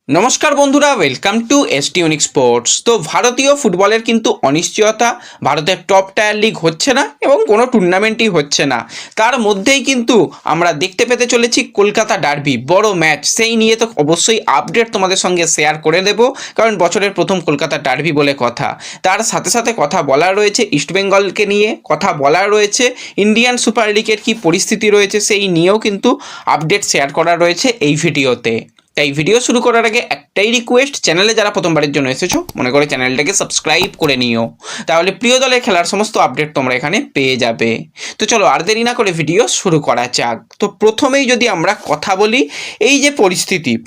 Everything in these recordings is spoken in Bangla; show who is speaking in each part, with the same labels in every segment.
Speaker 1: নমস্কার বন্ধুরা, welcome to ST unique sports. তো ভারতীয় ফুটবলের কিন্তু অনিশ্চয়তা, ভারতের টপ টায়ার লিগ হচ্ছে না এবং কোনো টুর্নামেন্টই হচ্ছে না। তার মধ্যেই কিন্তু আমরা দেখতে পেতে চলেছি কলকাতা ডার্বি, বড় ম্যাচ। সেই নিয়ে তো অবশ্যই আপডেট তোমাদের সঙ্গে শেয়ার করে দেব, কারণ বছরের প্রথম কলকাতা ডার্বি বলে কথা। তার সাথে সাথে কথা বলার রয়েছে ইস্টবেঙ্গলকে নিয়ে, কথা বলার রয়েছে ইন্ডিয়ান সুপার লিগের কী পরিস্থিতি রয়েছে সেই নিয়েও কিন্তু আপডেট শেয়ার করা রয়েছে এই ভিডিওতে। তাই ভিডিও শুরু করার আগে একটাই রিকোয়েস্ট, চ্যানেলে যারা প্রথমবারের জন্য এসেছো মনে করে চ্যানেলটাকে সাবস্ক্রাইব করে নিও, তাহলে প্রিয় দলের খেলার সমস্ত আপডেট তোমরা এখানে পেয়ে যাবে। তো চলো আর দেরি না করে ভিডিও শুরু করা যাক। তো প্রথমেই যদি আমরা কথা বলি, এই যে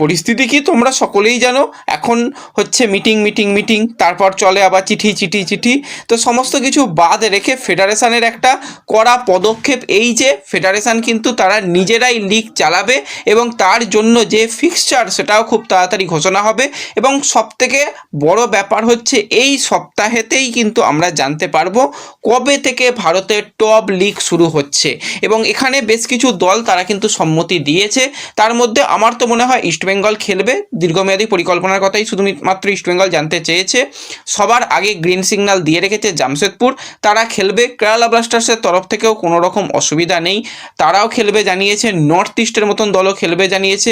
Speaker 1: পরিস্থিতি কি তোমরা সকলেই জানো। এখন হচ্ছে মিটিং মিটিং মিটিং, তারপর চলে আবার চিঠি চিঠি চিঠি। তো সমস্ত কিছু বাদ রেখে ফেডারেশনের একটা কড়া পদক্ষেপ, এই যে ফেডারেশন কিন্তু তারা নিজেরাই লিগ চালাবে এবং তার জন্য যে ফিক্সচার সেটাও খুব তাড়াতাড়ি ঘোষণা হবে। এবং সবথেকে বড় ব্যাপার হচ্ছে এই সপ্তাহেতেই কিন্তু আমরা জানতে পারবো কবে থেকে ভারতের টপ লিগ শুরু হচ্ছে। এবং এখানে বেশ কিছু দল তারা কিন্তু সম্মতি দিয়েছে। তার মধ্যে আমার তো মনে হয় ইস্টবেঙ্গল খেলবে, দীর্ঘমেয়াদী পরিকল্পনার কথাই শুধুমাত্র ইস্টবেঙ্গল জানতে চেয়েছে। সবার আগে গ্রিন সিগন্যাল দিয়ে রেখেছে জামশেদপুর, তারা খেলবে। কেরালা ব্লাস্টার্সের তরফ থেকেও কোনো রকম অসুবিধা নেই, তারাও খেলবে জানিয়েছে। নর্থ ইস্টের মতন দলও খেলবে জানিয়েছে,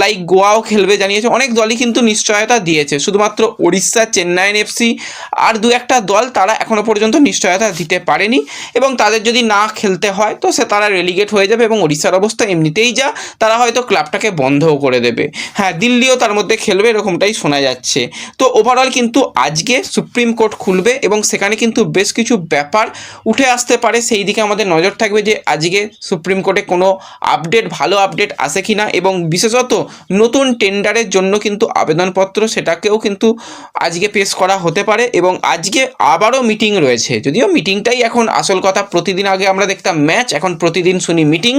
Speaker 1: লাইক গোয়াও খেলবে জানিয়েছে। অনেক দলই কিন্তু নিশ্চয়তা দিয়েছে, শুধুমাত্র উড়িষ্যা, চেন্নাইন এফসি আর দু একটা দল তারা এখনও পর্যন্ত নিশ্চয়তা দিতে পারেনি। এবং তাদের যদি না খেলতে হয় তো তারা রেলিগেট হয়ে যাবে। এবং উড়িষ্যার অবস্থা এমনিতেই যা, তারা হয়তো ক্লাবটাকে বন্ধও করে দেবে। হ্যাঁ, দিল্লিও তার মধ্যে খেলবে, এরকমটাই শোনা যাচ্ছে। তো ওভারঅল কিন্তু আজকে সুপ্রিম কোর্ট খুলবে এবং সেখানে কিন্তু বেশ কিছু ব্যাপার উঠে আসতে পারে, সেই দিকে আমাদের নজর থাকবে যে আজকে সুপ্রিম কোর্টে কোনো আপডেট, ভালো আপডেট আসে কি না। এবং বিশেষত নতুন টেন্ডারের জন্য কিন্তু আবেদনপত্র, সেটাকেও কিন্তু আজকে পেশ করা হতে পারে। এবং আজকে আবারও মিটিং রয়েছে, যদিও মিটিংটাই এখন আসল কথা। প্রতিদিন আগে আমরা দেখতাম ম্যাচ, এখন প্রতিদিন শুনি মিটিং,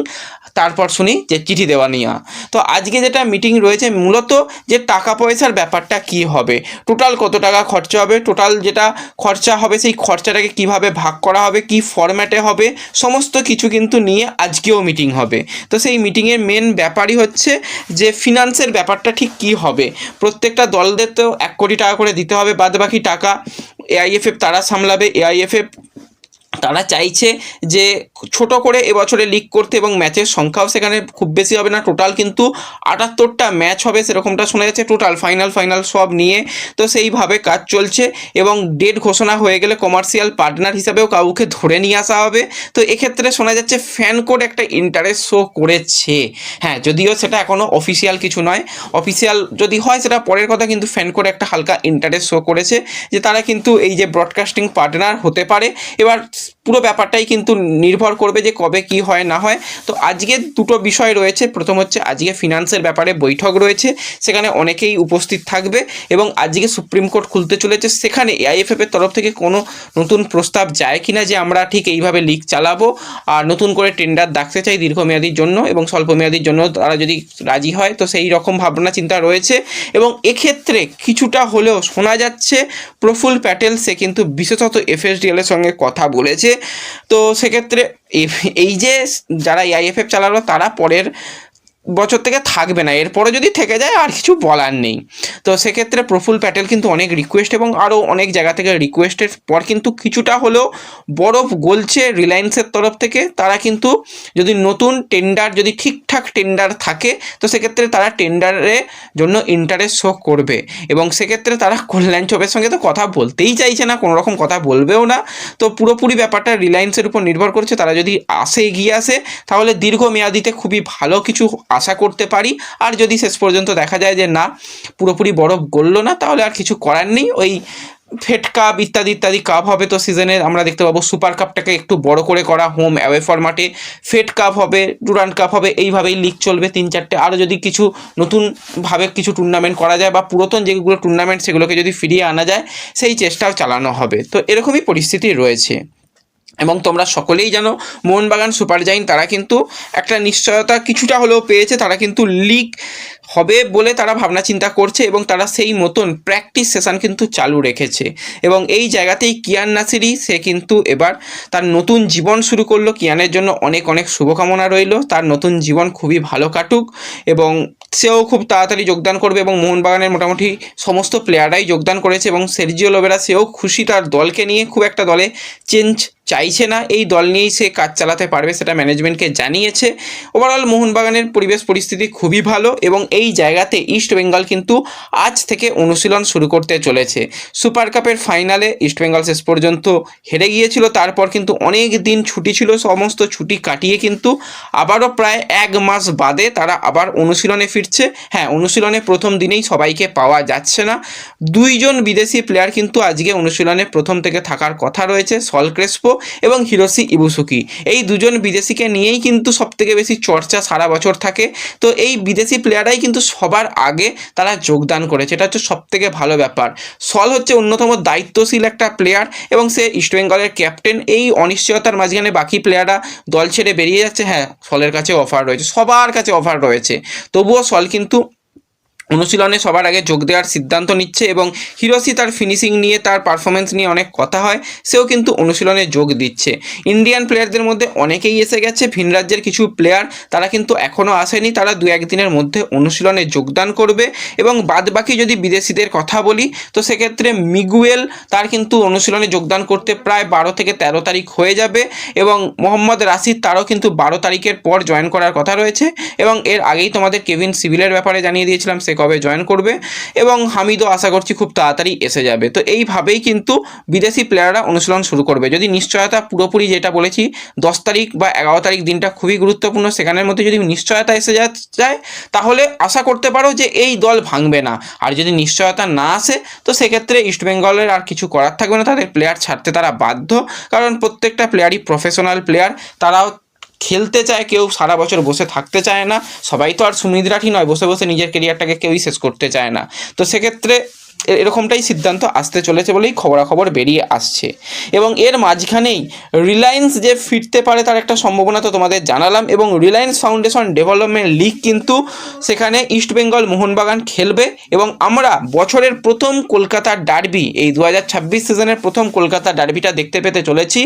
Speaker 1: তারপর শুনি যে চিঠি দেওয়া নিয়ে। তো আজকে যেটা মিটিং রয়েছে মূলত যে টাকা পয়সার ব্যাপারটা কি হবে, টোটাল কত টাকা খরচা হবে, টোটাল যেটা খরচা হবে সেই খরচাটাকে কিভাবে ভাগ করা হবে, কি ফরম্যাটে হবে, সমস্ত কিছু কিন্তু নিয়ে আজকেও মিটিং হবে। তো সেই মিটিংয়ের মেন ব্যাপারই হচ্ছে যে ফিনান্সের ব্যাপারটা ঠিক কী হবে। প্রত্যেকটা দলদের তো 1 কোটি টাকা করে দিতে হবে, বাদ বাকি টাকা এআইএফএফ তারা সামলাবে। এআইএফএফ তারা চাইছে যে ছোট করে এবছরে লিগ করতে এবং ম্যাচের সংখ্যাও সেখানে খুব বেশি হবে না। টোটাল কিন্তু 78টা ম্যাচ হবে সেরকমটা শোনা যাচ্ছে, টোটাল ফাইনাল সব নিয়ে। তো সেইভাবে কাজ চলছে এবং ডেট ঘোষণা হয়ে গেলে কমার্শিয়াল পার্টনার হিসাবেও কাউকে ধরে নিয়ে আসা হবে। তো এক্ষেত্রে শোনা যাচ্ছে ফ্যান কোড একটা ইন্টারেস্ট শো করেছে। হ্যাঁ, যদিও সেটা এখনও অফিসিয়াল কিছু নয়, অফিসিয়াল যদি হয় সেটা পরের কথা, কিন্তু ফ্যান কোড একটা হালকা ইন্টারেস্ট শো করেছে যে তারা কিন্তু এই যে ব্রডকাস্টিং পার্টনার হতে পারে। এবার পুরো ব্যাপারটাই কিন্তু নির্ভর করবে যে কবে কি হয় না হয়। তো আজকে দুটো বিষয় রয়েছে, প্রথম হচ্ছে আজকে ফিনান্সের ব্যাপারে বৈঠক রয়েছে, সেখানে অনেকেই উপস্থিত থাকবে। এবং আজকে সুপ্রিম কোর্ট খুলতে চলেছে, সেখানে এআইএফএফ এর তরফ থেকে কোনো নতুন প্রস্তাব যায় কিনা যে আমরা ঠিক এইভাবে লিগ চালাবো আর নতুন করে টেন্ডার ডাকতে চাই দীর্ঘমেয়াদীর জন্য এবং স্বল্পমেয়াদীর জন্য, তারা যদি রাজি হয় তো সেই রকম ভাবনা চিন্তা রয়েছে। এবং এক্ষেত্রে কিছুটা হলেও শোনা যাচ্ছে প্রফুল্ল প্যাটেল সে কিন্তু বিশেষত এফএসডিএল এর সঙ্গে কথা বলেছে। তো সেক্ষেত্রে এই যে যারা এআইএফএফ চালালো তারা পরের বছর থেকে থাকবে না, এরপরে যদি থেকে যায় আর কিছু বলার নেই। তো সেক্ষেত্রে প্রফুল্ল প্যাটেল কিন্তু অনেক রিকোয়েস্ট এবং আরও অনেক জায়গা থেকে রিকোয়েস্টের পর কিন্তু কিছুটা হলেও বরফ গলছে রিলায়েন্সের তরফ থেকে। তারা কিন্তু যদি নতুন টেন্ডার, যদি ঠিকঠাক টেন্ডার থাকে তো সেক্ষেত্রে তারা টেন্ডারের জন্য ইন্টারেস্ট শো করবে। এবং সেক্ষেত্রে তারা কল্যাণ চোপের সঙ্গে তো কথা বলতেই চাইছে না, কোনো রকম কথা বলবেও না। তো পুরোপুরি ব্যাপারটা রিলায়েন্সের উপর নির্ভর করছে, তারা যদি এগিয়ে আসে তাহলে দীর্ঘমেয়াদীতে খুবই ভালো কিছু আশা করতে পারি। আর যদি শেষ পর্যন্ত দেখা যায় যে না, পুরোপুরি বরফ গললো না, তাহলে আর কিছু করার নেই। ওই ফেড কাপ ইত্যাদি ইত্যাদি কাপ হবে। তো সিজনে আমরা দেখতে পাবো সুপার কাপটাকে একটু বড় করে করা, হোম অ্যাওয়ে ফরম্যাটে। ফেড কাপ হবে, ডুরান্ড কাপ হবে, এইভাবেই লিগ চলবে 3-4টে। আরও যদি কিছু নতুনভাবে কিছু টুর্নামেন্ট করা যায় বা পুরাতন যেগুলো টুর্নামেন্ট সেগুলোকে যদি ফিরিয়ে আনা যায় সেই চেষ্টাও চালানো হবে। তো এরকমই পরিস্থিতি রয়েছে। এবং তোমরা সকলেই জানো মোহনবাগান সুপার জায়েন্ট তারা কিন্তু একটা নিশ্চয়তা কিছুটা হলেও পেয়েছে, তারা কিন্তু লিগ হবে বলে তারা ভাবনা চিন্তা করছে এবং তারা সেই মতন প্র্যাকটিস সেশন কিন্তু চালু রেখেছে এবং এই জায়গাতেই কিয়ান নাসিরি সে কিন্তু এবার তার নতুন জীবন শুরু করলো। কিয়ানের জন্য অনেক অনেক শুভকামনা রইল, তার নতুন জীবন খুবই ভালো কাটুক এবং সেও খুব তাড়াতাড়ি যোগদান করবে এবং মোহনবাগানের মোটামুটি সমস্ত প্লেয়াররাই যোগদান করেছে এবং সের্জিও লোবেরা সেও খুশি তার দলকে নিয়ে, খুব একটা দলে চেঞ্জ চাইছে না, এই দল নিয়েই সে কাজ চালাতে পারবে সেটা ম্যানেজমেন্টকে জানিয়েছে। ওভারঅল মোহনবাগানের পরিবেশ পরিস্থিতি খুবই ভালো এবং এই জায়গাতে ইস্ট বেঙ্গল কিন্তু আজ থেকে অনুশীলন শুরু করতে চলেছে। সুপার কাপের ফাইনালে ইস্ট বেঙ্গল শেষ পর্যন্ত হেরে গিয়েছিল, তারপর কিন্তু অনেক দিন ছুটি ছিল, সমস্ত ছুটি কাটিয়ে কিন্তু আবারও প্রায় 1 মাস বাদে তারা আবার অনুশীলনে ফিরছে। হ্যাঁ, অনুশীলনে প্রথম দিনেই সবাইকে পাওয়া যাচ্ছে না, 2 জন বিদেশি প্লেয়ার কিন্তু আজকে অনুশীলনে প্রথম থেকে থাকার কথা রয়েছে, সল ক্রেসপো এবং হিরোশি ইবুসুকি। এই 2 জন বিদেশিকে নিয়েই কিন্তু সবথেকে বেশি চর্চা সারা বছর থাকে। তো এই বিদেশি প্লেয়াররাই কিন্তু সবার আগে তারা যোগদান করেছে, এটা হচ্ছে সবথেকে ভালো ব্যাপার। সল হচ্ছে অন্যতম দায়িত্বশীল একটা প্লেয়ার এবং সে ইস্টবেঙ্গলের ক্যাপ্টেন। এই অনিশ্চয়তার মাঝখানে বাকি প্লেয়াররা দল ছেড়ে বেরিয়ে যাচ্ছে, হ্যাঁ সলের কাছে অফার রয়েছে, সবার কাছে অফার রয়েছে, তবুও সল কিন্তু অনুশীলনে সবার আগে যোগ দেওয়ার সিদ্ধান্ত নিচ্ছে এবং হিরোশি তার ফিনিশিং নিয়ে, তার পারফরমেন্স নিয়ে অনেক কথা হয়, সেও কিন্তু অনুশীলনে যোগ দিচ্ছে। ইন্ডিয়ান প্লেয়ারদের মধ্যে অনেকেই এসে গেছে, ভিন রাজ্যের কিছু প্লেয়ার তারা কিন্তু এখনও আসেনি, তারা 2-1 দিনের মধ্যে অনুশীলনে যোগদান করবে এবং বাদবাকি যদি বিদেশিদের কথা বলি তো সেক্ষেত্রে মিগুয়েল তার কিন্তু অনুশীলনে যোগদান করতে প্রায় 12 থেকে 13 তারিখ হয়ে যাবে এবং মোহাম্মদ রাশিদ তারও কিন্তু 12 তারিখের পর জয়েন করার কথা রয়েছে এবং এর আগেই তোমাদের কেভিন সিভিলের ব্যাপারে জানিয়ে দিয়েছিলাম সে কবে জয়েন করবে এবং হামিদও আশা করছি খুব তাড়াতাড়ি এসে যাবে। তো এইভাবেই কিন্তু বিদেশি প্লেয়াররা অনুশীলন শুরু করবে। যদি নিশ্চয়তা পুরোপুরি, যেটা বলেছি 10 তারিখ বা 11 তারিখ দিনটা খুবই গুরুত্বপূর্ণ, সেখানের মধ্যে যদি নিশ্চয়তা এসে যায় তাহলে আশা করতে পারো যে এই দল ভাঙবে না। আর যদি নিশ্চয়তা না আসে তো সেক্ষেত্রে ইস্টবেঙ্গলের আর কিছু করার থাকবে না, তাদের প্লেয়ার ছাড়তে তারা বাধ্য, কারণ প্রত্যেকটা প্লেয়ারই প্রফেশনাল প্লেয়ার, তারাও খেলতে চায়, কেউ সারা বছর বসে থাকতে চায় না, সবাই তো আর সুমিত রাঠি নয়, বসে বসে নিজের কেরিয়ারটাকে কেউই শেষ করতে চায় না। তো সেক্ষেত্রে এরকমটাই সিদ্ধান্ত আসতে চলেছে বলেই খবরাখবর বেরিয়ে আসছে এবং এর মাঝখানেই রিলায়েন্স যে ফিরতে পারে তার একটা সম্ভাবনা তো তোমাদের জানালাম এবং রিলায়েন্স ফাউন্ডেশন ডেভেলপমেন্ট লিগ কিন্তু সেখানে ইস্টবেঙ্গল মোহনবাগান খেলবে এবং আমরা বছরের প্রথম কলকাতার ডার্বি, এই 2026 সিজনের প্রথম কলকাতা ডার্বিটা দেখতে পেতে চলেছি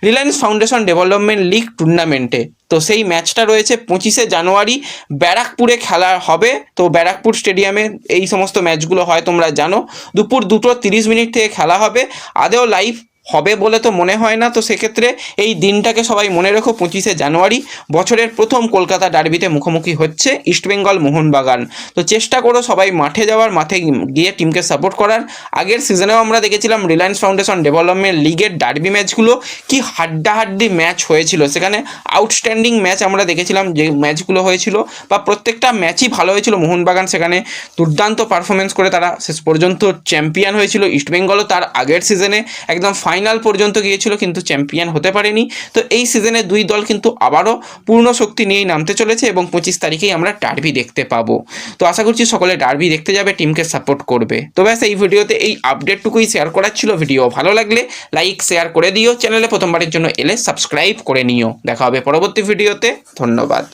Speaker 1: রিলায়েন্স ফাউন্ডেশন ডেভেলপমেন্ট লিগ টুর্নামেন্টে। তো সেই ম্যাচটা রয়েছে 25শে জানুয়ারি, ব্যারাকপুরে খেলা হবে। তো ব্যারাকপুর স্টেডিয়ামে এই সমস্ত ম্যাচগুলো হয় তোমরা জানো, দুপুর 2:30 থেকে খেলা হবে। আদেও লাইভ হবে বলে তো মনে হয় না, তো সেক্ষেত্রে এই দিনটাকে সবাই মনে রেখো, 25শে জানুয়ারি বছরের প্রথম কলকাতা ডার্বিতে মুখোমুখি হচ্ছে ইস্টবেঙ্গল মোহনবাগান। তো চেষ্টা করো সবাই মাঠে যাওয়ার, মাঠে গিয়ে টিমকে সাপোর্ট করার। আগের সিজনেও আমরা দেখেছিলাম রিলায়েন্স ফাউন্ডেশন ডেভেলপমেন্ট লিগের ডার্বি ম্যাচগুলো কি হাড্ডাহাড্ডি ম্যাচ হয়েছিল, সেখানে আউটস্ট্যান্ডিং ম্যাচ আমরা দেখেছিলাম যে ম্যাচগুলো হয়েছিল, বা প্রত্যেকটা ম্যাচই ভালো হয়েছিল। মোহনবাগান সেখানে দুর্দান্ত পারফরমেন্স করে তারা শেষ পর্যন্ত চ্যাম্পিয়ন হয়েছিল। ইস্টবেঙ্গলও তার আগের সিজনে একদম ফাইনাল পর্যন্ত গিয়েছিল কিন্তু চ্যাম্পিয়ন হতে পারেনি। তো এই সিজনে 2 দল কিন্তু আবারও পূর্ণ শক্তি নিয়েই নামতে চলেছে এবং 25 তারিখেই আমরা ডার্বি দেখতে পাবো। তো আশা করছি সকলে ডার্বি দেখতে যাবে, টিমকে সাপোর্ট করবে। তো ব্যাস এই ভিডিওতে এই আপডেটটুকুই শেয়ার করার ছিল। ভিডিও ভালো লাগলে লাইক শেয়ার করে দিও, চ্যানেলে প্রথমবারের জন্য এলে সাবস্ক্রাইব করে নিও। দেখা হবে পরবর্তী ভিডিওতে, ধন্যবাদ।